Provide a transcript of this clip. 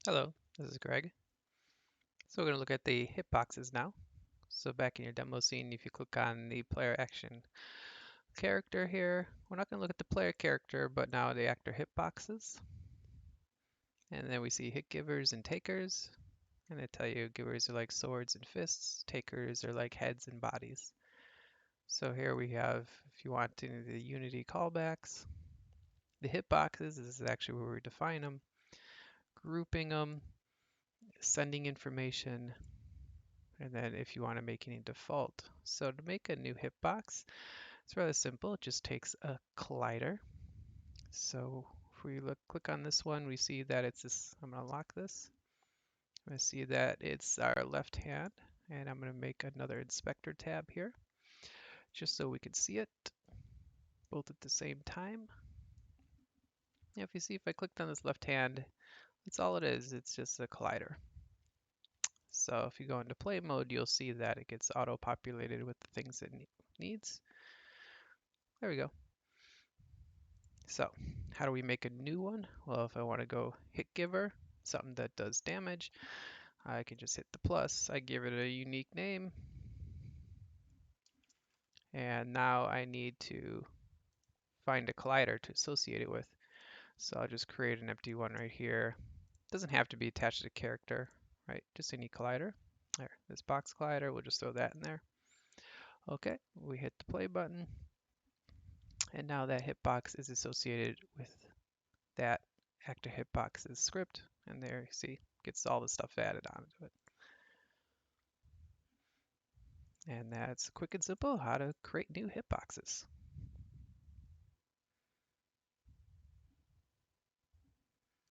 Hello, this is Greg. So we're going to look at the hitboxes now. So back in your demo scene, if you click on the player action character here, we're not going to look at the player character, but now the actor hitboxes. And then we see hit givers and takers. And they tell you givers are like swords and fists, takers are like heads and bodies. So here we have, if you want any of the unity callbacks, the hitboxes, this is actually where we define them, grouping them, sending information, and then if you want to make any default. So to make a new hitbox, it's rather simple. It just takes a collider. So if we click on this one, we see that it's this. I'm going to lock this. I'm going to see that it's our left hand, and I'm going to make another inspector tab here, just so we can see it both at the same time. Yeah, if you see, if I clicked on this left hand, that's all it is. It's just a collider. So if you go into play mode, you'll see that it gets auto-populated with the things it needs. There we go. So how do we make a new one? Well, if I want to go hit giver, something that does damage, I can just hit the plus. I give it a unique name. And now I need to find a collider to associate it with. So I'll just create an empty one right here. Doesn't have to be attached to the character, right? Just any collider. There, this box collider, we'll just throw that in there. Okay, we hit the play button. And now that hitbox is associated with that actor hitbox's script. And there you see, gets all the stuff added onto it. And that's quick and simple how to create new hitboxes.